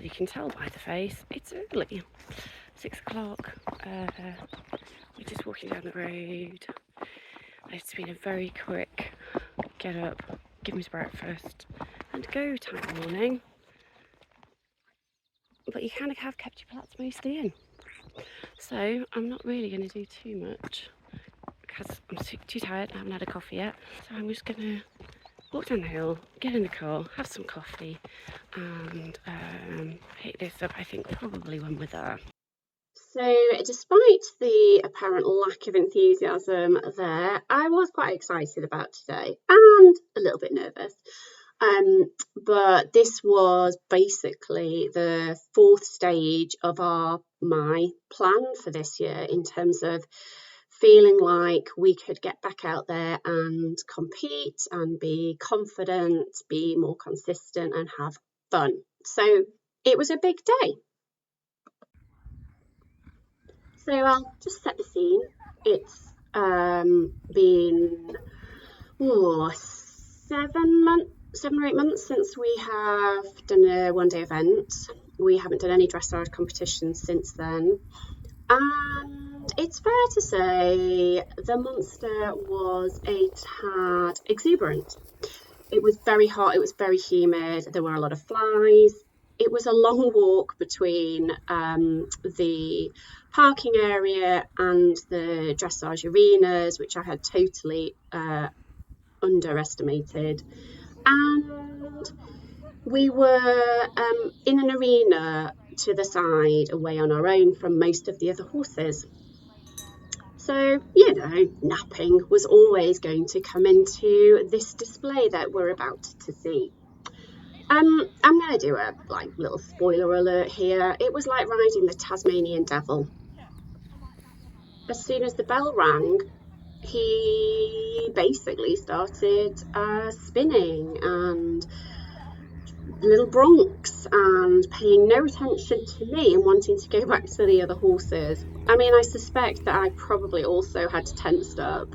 you can tell by the face, it's early, 6 o'clock. We're just walking down the road. It's been a very quick get up, give him his breakfast and go type of morning. But you kind of have kept your plants mostly in. So I'm not really going to do too much because I'm too tired. I haven't had a coffee yet. So I'm just going to walk down the hill, get in the car, have some coffee and pick this up, I think, probably when we're there. So despite the apparent lack of enthusiasm there, I was quite excited about today and a little bit nervous. But this was basically the 4th stage of my plan for this year in terms of feeling like we could get back out there and compete and be confident, be more consistent and have fun. So it was a big day. So I'll just set the scene. It's been 7 or 8 months since we have done a one-day event. We haven't done any dressage competitions since then. And it's fair to say the monster was a tad exuberant. It was very hot, it was very humid, there were a lot of flies. It was a long walk between the parking area and the dressage arenas, which I had totally underestimated. And we were in an arena to the side, away on our own from most of the other horses. So, napping was always going to come into this display that we're about to see. I'm going to do a little spoiler alert here. It was like riding the Tasmanian devil. As soon as the bell rang, he basically started spinning and little broncs and paying no attention to me and wanting to go back to the other horses. I mean, I suspect that I probably also had tensed up,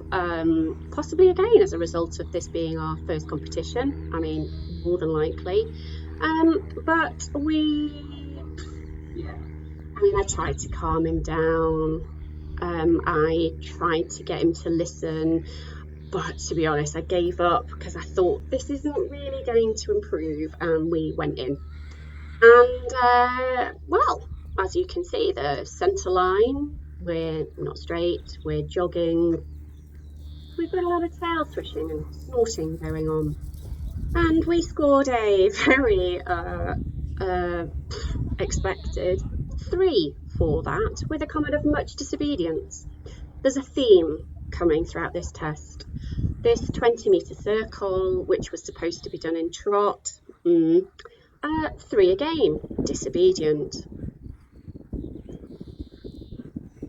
possibly again as a result of this being our first competition. I mean, more than likely. But I tried to calm him down. I tried to get him to listen. But to be honest, I gave up because I thought this isn't really going to improve, and we went in. And as you can see, the centre line, we're not straight, we're jogging. We've got a lot of tail swishing and snorting going on. And we scored a very expected 3 for that, with a comment of much disobedience. There's a theme coming throughout this test. This 20-metre circle, which was supposed to be done in trot, 3 again, disobedient.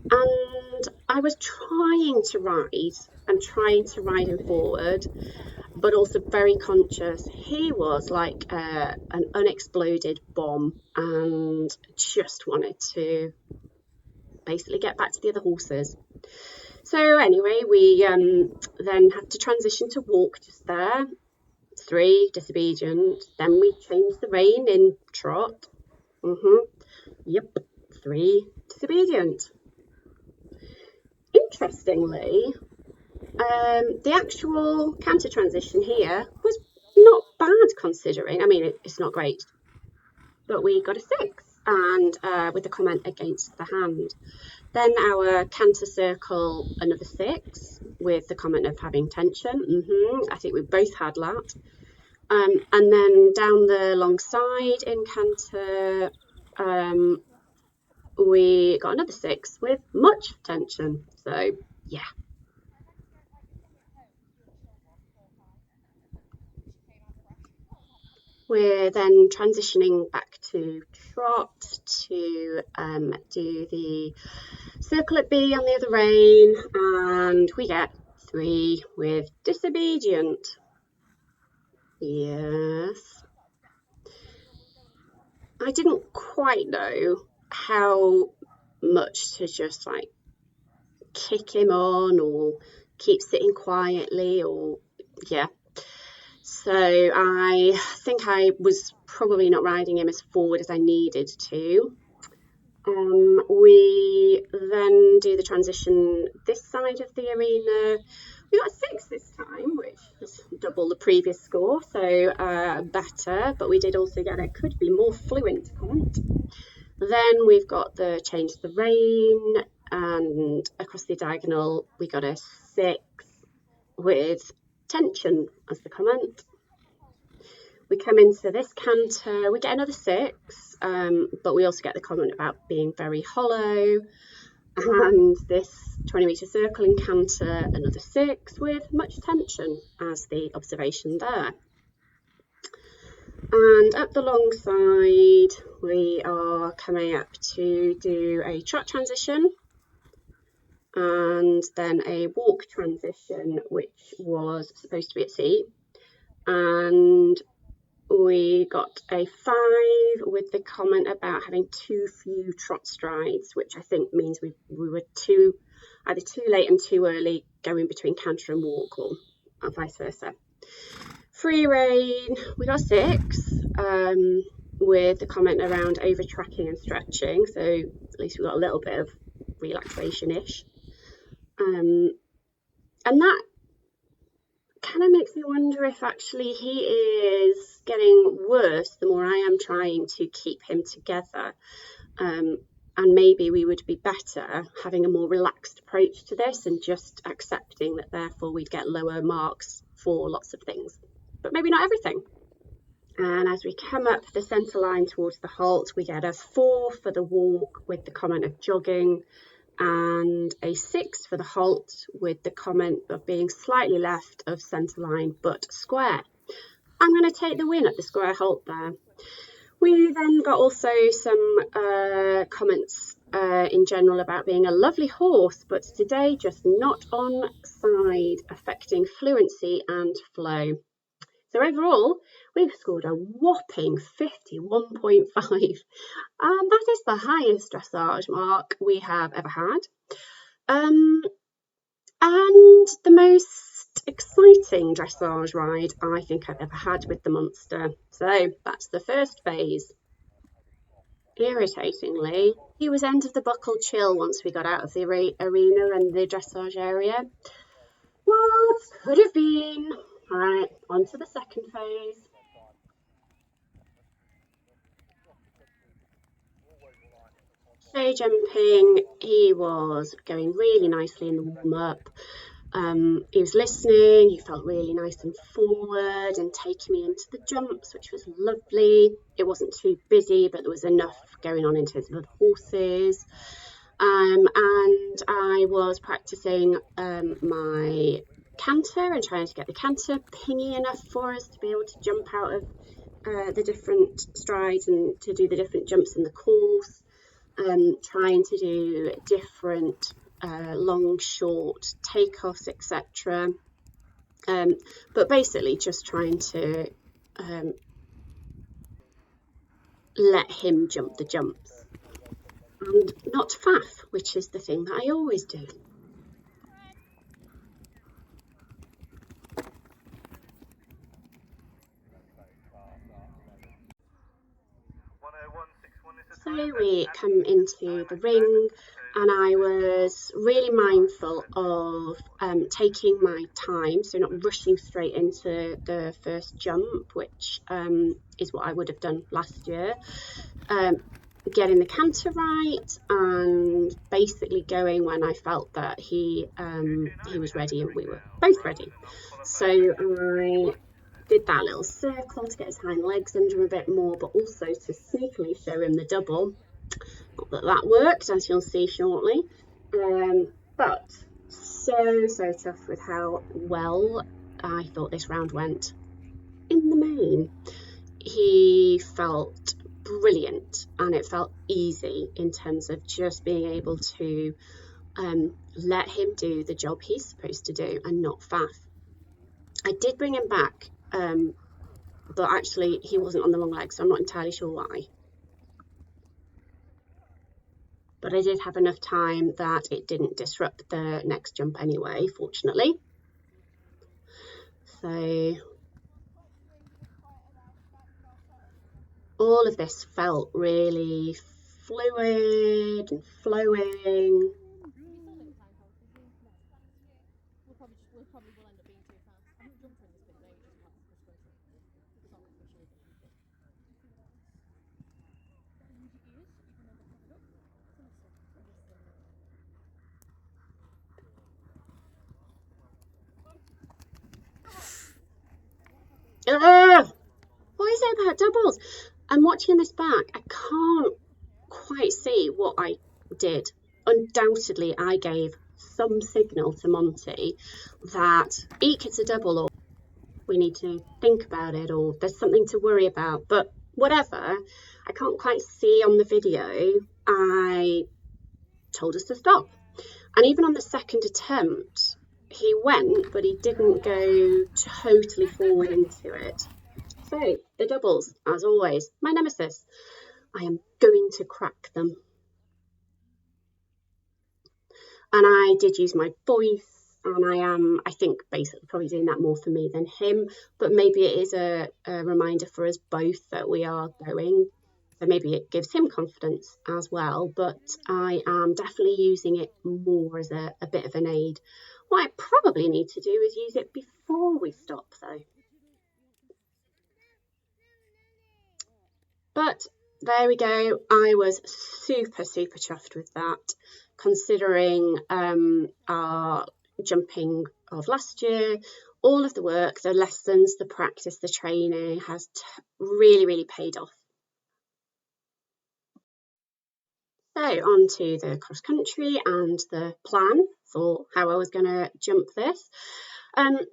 And I was trying to ride him forward, but also very conscious he was like an unexploded bomb and just wanted to basically get back to the other horses. So anyway, we then had to transition to walk just there. 3, disobedient. Then we changed the rein in trot. Yep, 3, disobedient. Interestingly, the actual canter transition here was not bad considering. I mean, it's not great, but we got a 6, and with the comment against the hand. Then our canter circle, another 6, with the comment of having tension. I think we both had that. And then down the long side in canter, we got another 6 with much tension. So, yeah. We're then transitioning back to trot to do the circle at B on the other rein, and we get 3 with disobedient. Yes. I didn't quite know how much to just kick him on or keep sitting quietly or So I think I was probably not riding him as forward as I needed to. We then do the transition this side of the arena. We got 6 this time, which was double the previous score, so better, but we did also get a could be more fluent comment. Then we've got the change the rein, and across the diagonal we got a 6 with tension as the comment. We come into this canter, we get another 6, but we also get the comment about being very hollow. And this 20-metre circling canter, another 6 with much tension as the observation there. And up the long side, we are coming up to do a trot transition and then a walk transition, which was supposed to be at sea. And we got a 5 with the comment about having too few trot strides, which I think means we were either too late and too early going between canter and walk, or vice versa. Free rein, we got 6 with the comment around over tracking and stretching, so at least we got a little bit of relaxation-ish. And that kind of makes me wonder if actually he is getting worse the more I am trying to keep him together, and maybe we would be better having a more relaxed approach to this and just accepting that therefore we'd get lower marks for lots of things, but maybe not everything. And as we come up the centre line towards the halt, we get a 4 for the walk with the comment of jogging, and a 6 for the halt with the comment of being slightly left of centre line but square. I'm going to take the win at the square halt there. We then got also some comments in general about being a lovely horse, but today just not on side, affecting fluency and flow. So overall, we've scored a whopping 51.5, and that is the highest dressage mark we have ever had. And the most exciting dressage ride I think I've ever had with the monster. So that's the first phase. Irritatingly, he was end of the buckle chill once we got out of the arena and the dressage area. What could have been? All right, on to the second phase. Show jumping, he was going really nicely in the warm-up. He was listening, he felt really nice and forward and taking me into the jumps, which was lovely. It wasn't too busy, but there was enough going on in terms of the horses. And I was practicing my canter and trying to get the canter pingy enough for us to be able to jump out of the different strides and to do the different jumps in the course. Trying to do different long, short takeoffs, etc. But basically just trying to let him jump the jumps and not faff, which is the thing that I always do. So we come into the ring, and I was really mindful of taking my time, so not rushing straight into the first jump, which is what I would have done last year. Getting the canter right and basically going when I felt that he was ready and we were both ready. So I did that little circle to get his hind legs under him a bit more, but also to sneakily show him the double. Not that that worked, as you'll see shortly, but so tough with how well I thought this round went. In the main, he felt brilliant and it felt easy in terms of just being able to let him do the job he's supposed to do and not faff. I did bring him back, but actually he wasn't on the long leg, so I'm not entirely sure why. But I did have enough time that it didn't disrupt the next jump anyway, fortunately. So all of this felt really fluid and flowing. What is it about doubles? I'm watching this back. I can't quite see what I did. Undoubtedly, I gave some signal to Monty that eek, it's a double, or we need to think about it, or there's something to worry about. But whatever, I can't quite see on the video. I told us to stop. And even on the second attempt, he went, but he didn't go totally forward into it. So, the doubles, as always, my nemesis. I am going to crack them. And I did use my voice, and I am, I think, basically probably doing that more for me than him, but maybe it is a reminder for us both that we are going. So maybe it gives him confidence as well, but I am definitely using it more as a bit of an aid. What I probably need to do is use it before we stop, though. But there we go. I was super chuffed with that, considering our jumping of last year. All of the work, the lessons, the practice, the training has really paid off. So on to the cross country and the plan for how I was going to jump this.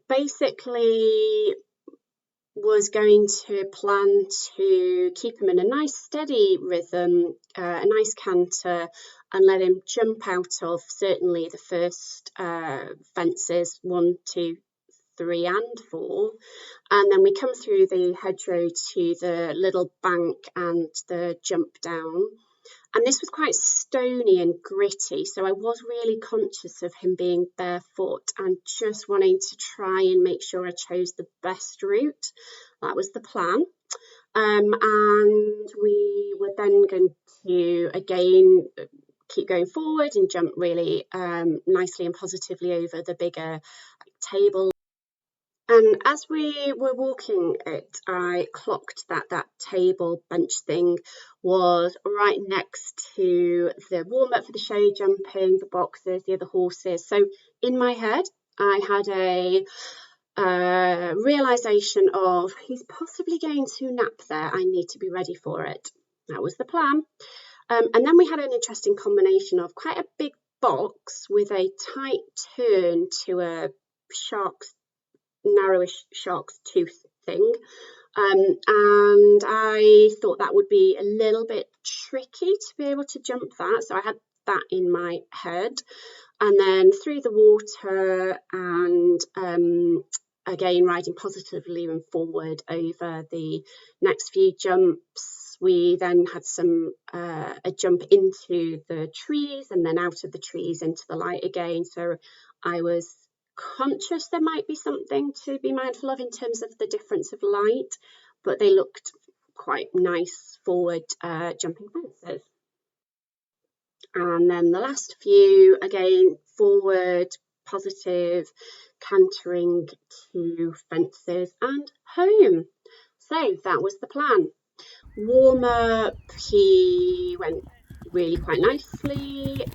Basically was going to plan to keep him in a nice steady rhythm, a nice canter, and let him jump out of certainly the first fences 1, 2, 3 and 4, and then we come through the hedgerow to the little bank and the jump down. And this was quite stony and gritty, so I was really conscious of him being barefoot and just wanting to try and make sure I chose the best route. That was the plan. And we were then going to, again, keep going forward and jump really nicely and positively over the bigger table. And as we were walking it, I clocked that that table bench thing was right next to the warm-up for the show jumping, the boxes, the other horses. So in my head, I had a realisation of he's possibly going to nap there. I need to be ready for it. That was the plan. And then we had an interesting combination of quite a big box with a tight turn to a narrowish shark's tooth thing, and I thought that would be a little bit tricky to be able to jump that, so I had that in my head. And then through the water and again riding positively and forward over the next few jumps, we then had a jump into the trees and then out of the trees into the light again, so I was conscious there might be something to be mindful of in terms of the difference of light, but they looked quite nice forward jumping fences. And then the last few, again, forward, positive, cantering to fences and home. So that was the plan. Warm up, he went really quite nicely,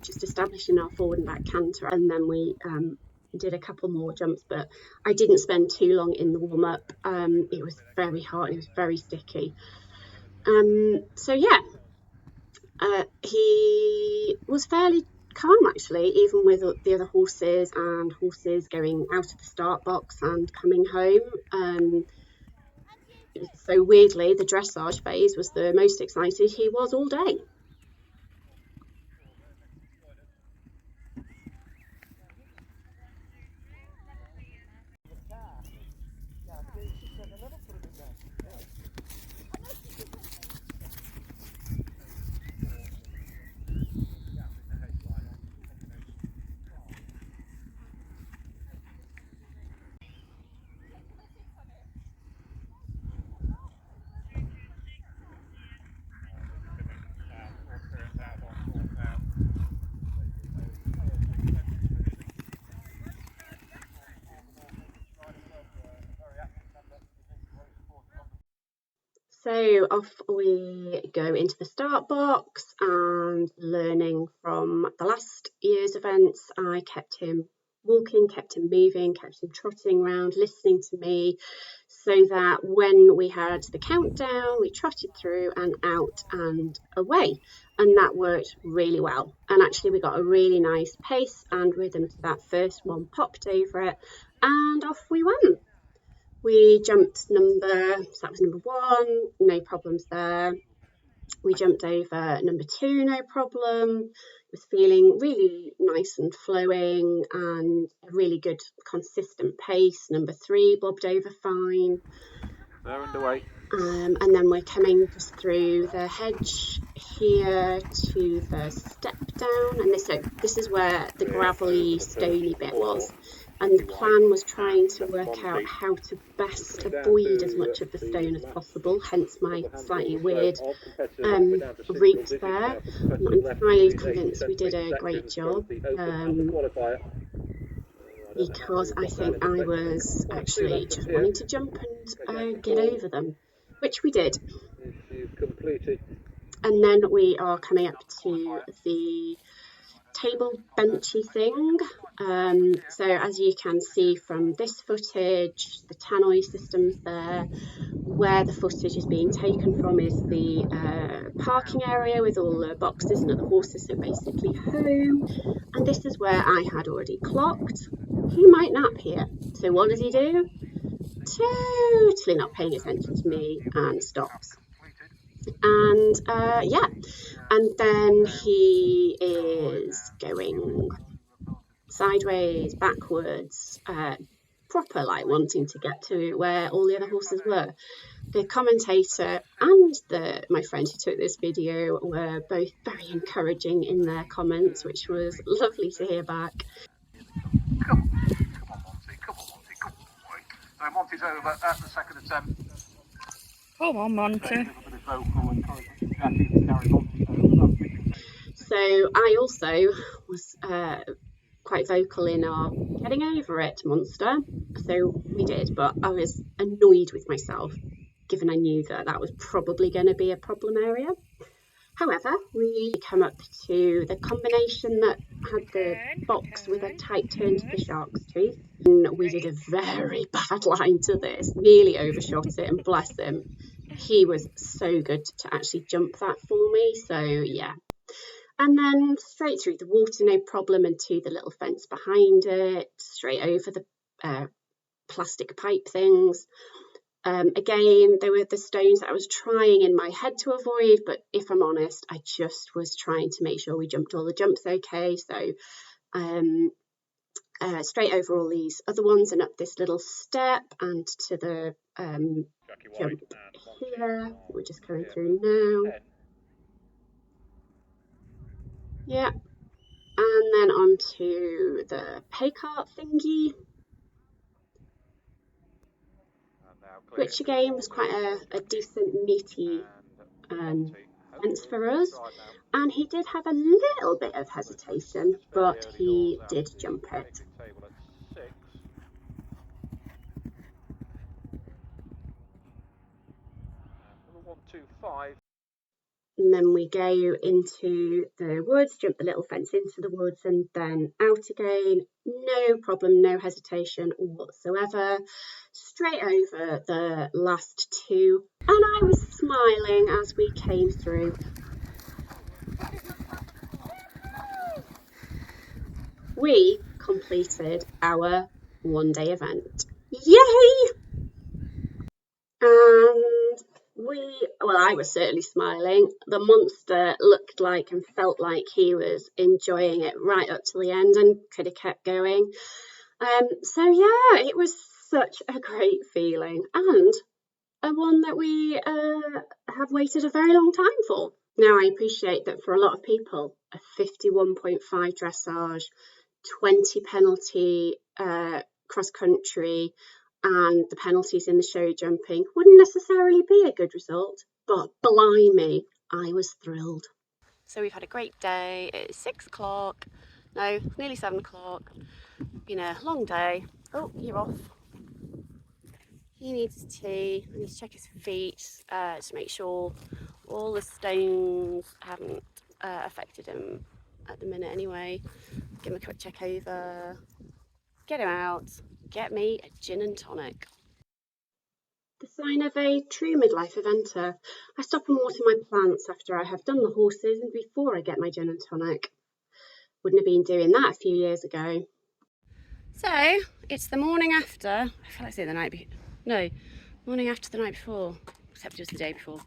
just establishing our forward and back canter, and then we did a couple more jumps, but I didn't spend too long in the warm-up. It was very hot, it was very sticky. So yeah, he was fairly calm actually, even with the other horses and horses going out of the start box and coming home. So weirdly, the dressage phase was the most excited he was all day. So off we go into the start box, and learning from the last year's events, I kept him walking, kept him moving, kept him trotting around, listening to me, so that when we had the countdown, we trotted through and out and away. And that worked really well. And actually we got a really nice pace and rhythm to that first one, popped over it, and off we went. We jumped so that was number 1, no problems there. We jumped over number 2, no problem. Was feeling really nice and flowing and a really good consistent pace. Number 3 bobbed over fine. They're underway. And then we're coming just through the hedge here to the step down, and this is where the gravelly, stony bit was. And the plan was trying to work out how to best avoid as much of the stone as possible, hence my slightly weird route there. I'm not entirely convinced we did a great job, because I think I was actually just wanting to jump and get over them, which we did. And then we are coming up to the table benchy thing. So as you can see from this footage, the tannoy system's there. Where the footage is being taken from is the parking area with all the boxes and other horses, so basically home. And this is where I had already clocked. He might nap here. So what does he do? Totally not paying attention to me and stops. And yeah, and then he is going sideways, backwards, proper like wanting to get to where all the other horses were. The commentator and my friend who took this video were both very encouraging in their comments, which was lovely to hear back. Come on, Monty, come on, Monty, come on. So Monty's over at the second attempt. Come on, Monty. So I also was quite vocal in our getting over it monster. So we did, but I was annoyed with myself, given I knew that was probably going to be a problem area. However, we come up to the combination that had the box with a tight turn to the shark's tooth. And we did a very bad line to this, nearly overshot it, and bless him, he was so good to actually jump that for me. So yeah. And then straight through the water, no problem, and to the little fence behind it, straight over the plastic pipe things. Again, there were the stones that I was trying in my head to avoid, but if I'm honest, I just was trying to make sure we jumped all the jumps okay. So straight over all these other ones and up this little step and to the jump here. We're just going through now. Yeah. And then onto the pay cart thingy, which again was quite a decent, meaty fence for us. And he did have a little bit of hesitation, but he did jump it. And then we go into the woods, jump the little fence into the woods and then out again. No problem, no hesitation whatsoever. Straight over the last 2. And I was smiling as we came through. We completed our one-day event. Yay! And I was certainly smiling. The monster looked like and felt like he was enjoying it right up to the end and could have kept going. So yeah, it was such a great feeling and one that we have waited a very long time for. Now, I appreciate that for a lot of people, a 51.5 dressage, 20 penalty cross country, and the penalties in the show jumping wouldn't necessarily be a good result, but blimey, I was thrilled. So we've had a great day. It's 6 o'clock, no, nearly 7 o'clock. Been a long day. Oh, you're off. He needs tea. I need to check his feet to make sure all the stones haven't affected him at the minute anyway. Give him a quick check over, get him out, get me a gin and tonic. The sign of a true midlife eventer. I stop and water my plants after I have done the horses and before I get my gin and tonic. Wouldn't have been doing that a few years ago. So it's the morning after, I feel like saying the night before, no, morning after the night before, except it was the day before.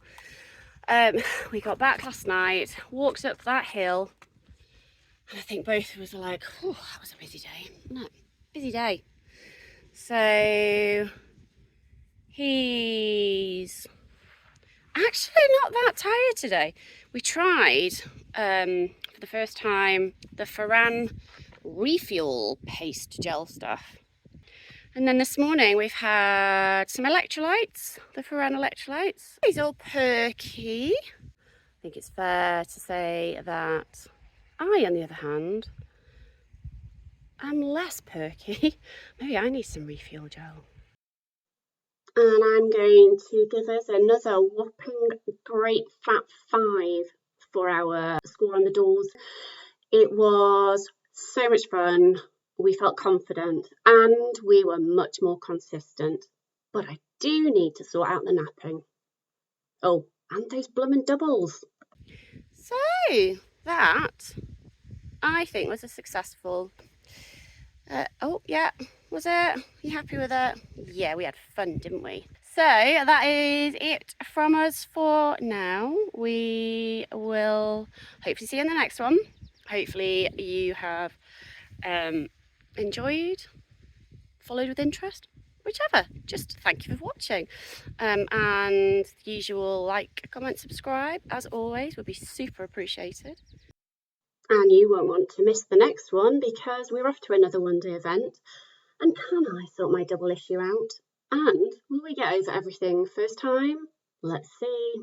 We got back last night, walked up that hill, and I think both of us were like, oh, that was a busy day, wasn't it? Busy day. So he's actually not that tired today. We tried, for the first time, the Ferran refuel paste gel stuff. And then this morning we've had some electrolytes, the Ferran electrolytes. He's all perky. I think it's fair to say that I, on the other hand, am less perky. Maybe I need some refuel gel. And I'm going to give us another whopping great fat 5 for our score on the doors. It was so much fun. We felt confident and we were much more consistent. But I do need to sort out the napping. Oh, and those bloomin' doubles. So that, I think, was a successful... oh, yeah, was it? You happy with it? Yeah, we had fun, didn't we? So that is it from us for now. We will hopefully see you in the next one. Hopefully you have enjoyed, followed with interest, whichever. Just thank you for watching. And the usual like, comment, subscribe, as always, would be super appreciated. And you won't want to miss the next one because we're off to another one-day event. And can I sort my double issue out? And will we get over everything first time? Let's see.